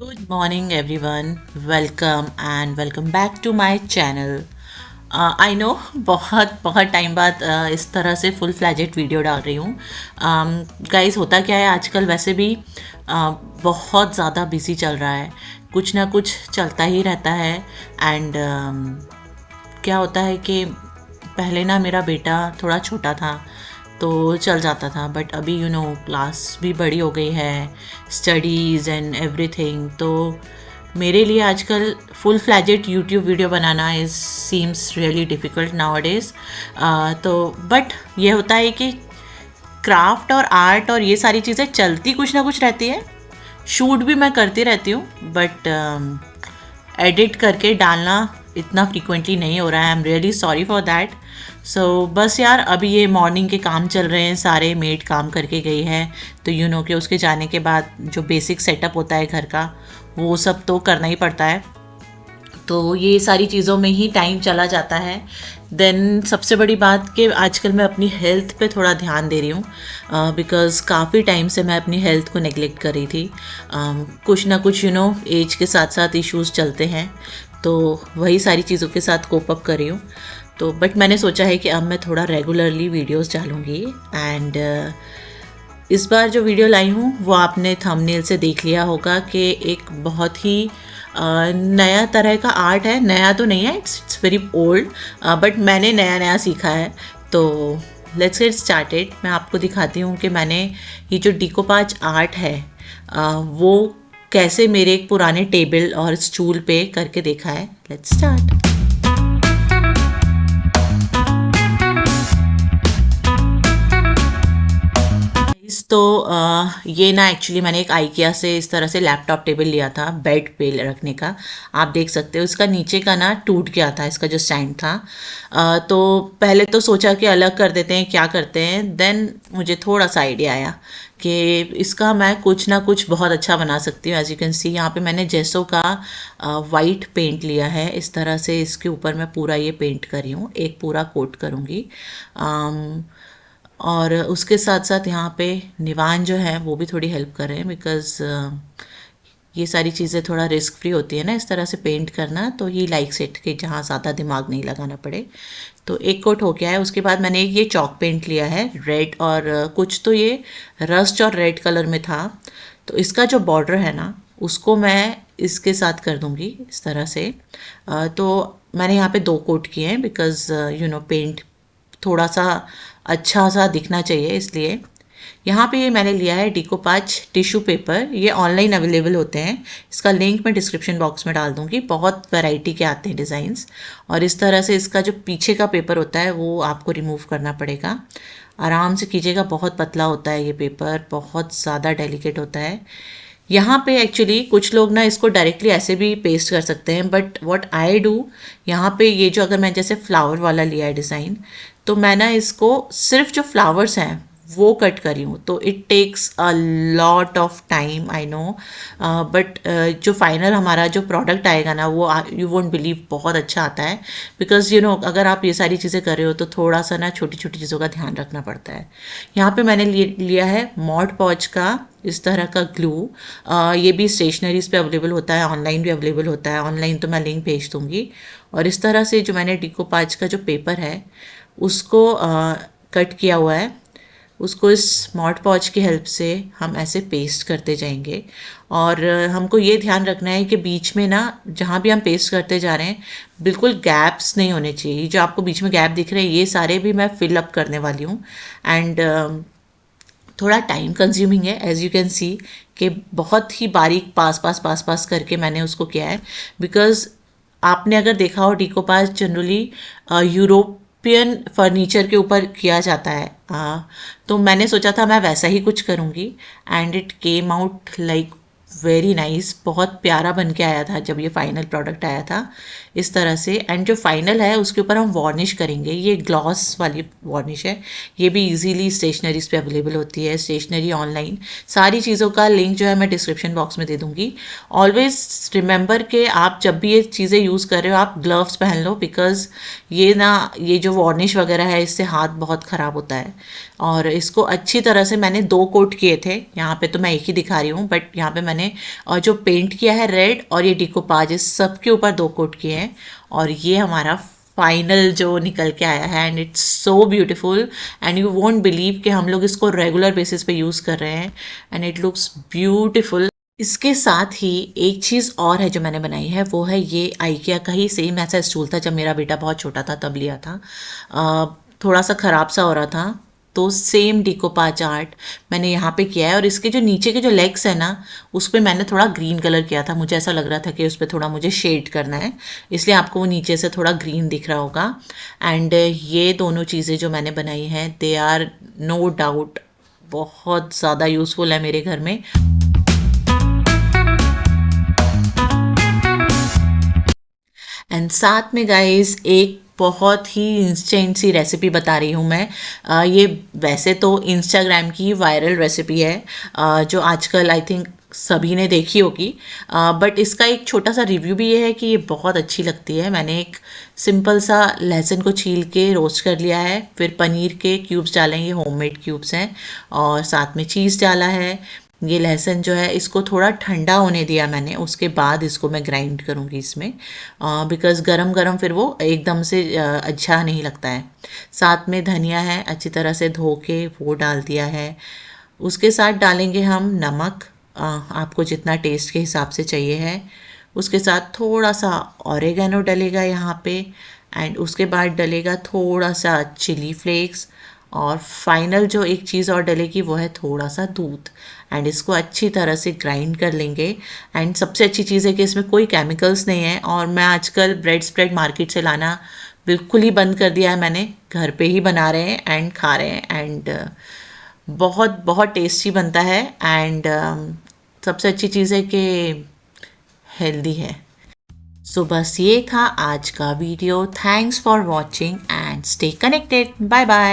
Good morning, everyone. Welcome back to my channel. I know बहुत बहुत time बाद इस तरह से फुल फ्लैजेड वीडियो डाल रही हूँ. गाइस, होता क्या है आजकल वैसे भी बहुत ज़्यादा बिजी चल रहा है. कुछ ना कुछ चलता ही रहता है. एंड क्या होता है कि पहले ना मेरा बेटा थोड़ा छोटा था तो चल जाता था, बट अभी क्लास भी बड़ी हो गई है, स्टडीज़ एंड एवरीथिंग. तो मेरे लिए आजकल full fledged YouTube video banana is seems really difficult now days. तो बट ये होता है कि क्राफ्ट और आर्ट और ये सारी चीज़ें चलती कुछ ना कुछ रहती है. शूट भी मैं करती रहती हूँ, बट एडिट करके डालना इतना फ्रीक्वेंटली नहीं हो रहा है. I am really sorry for that. So बस यार, अभी ये मॉर्निंग के काम चल रहे हैं, सारे मेड काम करके गई है, तो कि उसके जाने के बाद जो बेसिक सेटअप होता है घर का वो सब तो करना ही पड़ता है. तो ये सारी चीज़ों में ही टाइम चला जाता है. देन सबसे बड़ी बात कि आजकल मैं अपनी हेल्थ पे थोड़ा ध्यान दे रही हूँ, बिकॉज़ काफ़ी टाइम से मैं अपनी हेल्थ को नेग्लेक्ट कर रही थी. कुछ ना कुछ एज के साथ साथ इश्यूज़ चलते हैं, तो वही सारी चीज़ों के साथ कोप अप कर रही हूँ. तो बट मैंने सोचा है कि अब मैं थोड़ा रेगुलरली वीडियोस डालूँगी. एंड इस बार जो वीडियो लाई हूँ वो आपने थंबनेल से देख लिया होगा कि एक बहुत ही नया तरह का आर्ट है. नया तो नहीं है, इट्स वेरी ओल्ड, बट मैंने नया नया सीखा है. तो लेट्स गेट स्टार्टेड. मैं आपको दिखाती हूँ कि मैंने ये जो डिकोपाज आर्ट है वो कैसे मेरे एक पुराने टेबल और स्टूल पे करके देखा है. Let's start. तो ये ना एक्चुअली मैंने एक आइकिया से इस तरह से लैपटॉप टेबल लिया था बेड पे रखने का. आप देख सकते हो इसका नीचे का ना टूट गया था, इसका जो स्टैंड था. तो पहले तो सोचा कि अलग कर देते हैं, क्या करते हैं. देन मुझे थोड़ा सा आइडिया आया कि इसका मैं कुछ ना कुछ बहुत अच्छा बना सकती हूँ. एज यू कैन सी यहाँ पे मैंने जेसो का वाइट पेंट लिया है. इस तरह से इसके ऊपर मैं पूरा ये पेंट कर रही हूँ, एक पूरा कोट करूँगी. और उसके साथ साथ यहाँ पे निवान जो है वो भी थोड़ी हेल्प कर रहे हैं, बिकॉज़ ये सारी चीज़ें थोड़ा रिस्क फ्री होती है ना इस तरह से पेंट करना. तो ही लाइक्स इट कि जहाँ ज़्यादा दिमाग नहीं लगाना पड़े. तो एक कोट हो गया है. उसके बाद मैंने ये चॉक पेंट लिया है रेड, और कुछ तो ये रस्ट और रेड कलर में था. तो इसका जो बॉर्डर है ना उसको मैं इसके साथ कर दूंगी इस तरह से. तो मैंने यहाँ पे 2 कोट किए हैं, बिकॉज़ पेंट थोड़ा सा अच्छा सा दिखना चाहिए, इसलिए. यहाँ पे ये मैंने लिया है डिकोपाच टिश्यू पेपर. ये ऑनलाइन अवेलेबल होते हैं, इसका लिंक मैं डिस्क्रिप्शन बॉक्स में डाल दूँगी. बहुत वैरायटी के आते हैं डिज़ाइंस. और इस तरह से इसका जो पीछे का पेपर होता है वो आपको रिमूव करना पड़ेगा. आराम से कीजिएगा, बहुत पतला होता है ये पेपर, बहुत ज़्यादा डेलिकेट होता है. यहाँ पे एक्चुअली कुछ लोग ना इसको डायरेक्टली ऐसे भी पेस्ट कर सकते हैं, बट व्हाट आई डू, यहाँ पे ये जो अगर मैं जैसे फ्लावर वाला लिया है डिज़ाइन, तो मैं ना इसको सिर्फ जो फ्लावर्स हैं वो कट करी हूँ. तो it takes a lot of time, I know, but जो फाइनल हमारा जो प्रोडक्ट आएगा ना वो यू वोंट बिलीव बहुत अच्छा आता है. बिकॉज अगर आप ये सारी चीज़ें कर रहे हो तो थोड़ा सा ना छोटी छोटी चीज़ों का ध्यान रखना पड़ता है. यहाँ पे मैंने लिया है मॉड पॉच का इस तरह का ग्लू. ये भी स्टेशनरीज पे अवेलेबल होता है, ऑनलाइन भी अवेलेबल होता है. ऑनलाइन तो मैं लिंक भेज दूँगी. और इस तरह से जो मैंने डिकोपाच का जो पेपर है उसको कट किया हुआ है, उसको इस स्मार्ट पॉच की हेल्प से हम ऐसे पेस्ट करते जाएंगे. और हमको ये ध्यान रखना है कि बीच में ना जहाँ भी हम पेस्ट करते जा रहे हैं बिल्कुल गैप्स नहीं होने चाहिए. जो आपको बीच में गैप दिख रहे हैं ये सारे भी मैं फिल अप करने वाली हूँ. एंड थोड़ा टाइम कंज्यूमिंग है, एज यू कैन सी कि बहुत ही बारीक पास करके मैंने उसको किया है. बिकॉज आपने अगर देखा हो डिकोपाज जनरली यूरोपियन फर्नीचर के ऊपर किया जाता है. तो मैंने सोचा था मैं वैसा ही कुछ करूँगी. And it came out like very nice. बहुत प्यारा बन के आया था जब ये फाइनल प्रोडक्ट आया था इस तरह से. एंड जो फाइनल है उसके ऊपर हम वार्निश करेंगे. ये ग्लॉस वाली वार्निश है, ये भी इजीली स्टेशनरीज पे अवेलेबल होती है, स्टेशनरी ऑनलाइन. सारी चीज़ों का लिंक जो है मैं डिस्क्रिप्शन बॉक्स में दे दूँगी. ऑलवेज रिमेंबर कि आप जब भी ये चीज़ें यूज़ कर रहे हो आप ग्लव्स पहन लो, बिकॉज ये जो वार्निश वगैरह है इससे हाथ बहुत ख़राब होता है. और इसको अच्छी तरह से मैंने 2 कोट किए थे. यहाँ पे तो मैं एक ही दिखा रही हूँ, बट यहाँ पे मैंने मैंने, और जो पेंट किया है रेड और ये डिकोपाज, इस सब के ऊपर 2 कोट किए हैं। और ये हमारा फाइनल जो निकल के आया है and it's so beautiful and you won't believe कि हम लोग इसको रेगुलर बेसिस पे यूज़ कर रहे हैं एंड इट लुक्स ब्यूटीफुल। इसके साथ ही एक चीज़ और है जो मैंने बनाई है, वो है ये आइकिया का ही सेम ऐसा स्टूल था, जब मेरा बेटा बहुत छोटा था तब लिया था। थोड़ा सा ख़राब सा हो रहा था, तो सेम डिकोपाच आर्ट मैंने यहाँ पे किया है। और इसके जो नीचे के जो लेग्स है ना, उस पर मैंने थोड़ा ग्रीन कलर किया था। मुझे ऐसा लग रहा था कि उस पर थोड़ा मुझे शेड करना है, इसलिए आपको वो नीचे से थोड़ा ग्रीन दिख रहा होगा। एंड ये दोनों चीज़ें जो मैंने बनाई हैं, दे आर नो डाउट बहुत ज़्यादा यूज़फुल है मेरे घर में। एंड साथ में गाइस एक बहुत ही इंस्टेंट सी रेसिपी बता रही हूँ मैं। ये वैसे तो इंस्टाग्राम की वायरल रेसिपी है, जो आजकल आई थिंक सभी ने देखी होगी, बट इसका एक छोटा सा रिव्यू भी ये है कि ये बहुत अच्छी लगती है। मैंने एक सिंपल सा लहसुन को छील के रोस्ट कर लिया है, फिर पनीर के क्यूब्स डाले हैं, ये होममेड क्यूब्स हैं, और साथ में चीज़ डाला है। ये लहसुन जो है इसको थोड़ा ठंडा होने दिया मैंने, उसके बाद इसको मैं ग्राइंड करूँगी इसमें, बिकॉज़ गरम गरम फिर वो एकदम से अच्छा नहीं लगता है। साथ में धनिया है, अच्छी तरह से धो के वो डाल दिया है। उसके साथ डालेंगे हम नमक, आपको जितना टेस्ट के हिसाब से चाहिए है। उसके साथ थोड़ा सा ऑरिगेनो डलेगा यहाँ पे, एंड उसके बाद डलेगा थोड़ा सा चिली फ्लेक्स, और फाइनल जो एक चीज़ और डलेगी वो है थोड़ा सा दूध। एंड इसको अच्छी तरह से ग्राइंड कर लेंगे। एंड सबसे अच्छी चीज़ है कि इसमें कोई केमिकल्स नहीं है, और मैं आजकल ब्रेड स्प्रेड मार्केट से लाना बिल्कुल ही बंद कर दिया है मैंने, घर पे ही बना रहे हैं एंड खा रहे हैं। एंड बहुत बहुत टेस्टी बनता है। एंड सबसे अच्छी चीज़ है कि हेल्दी है। सो बस ये था आज का video. Thanks for watching and stay connected. Bye bye.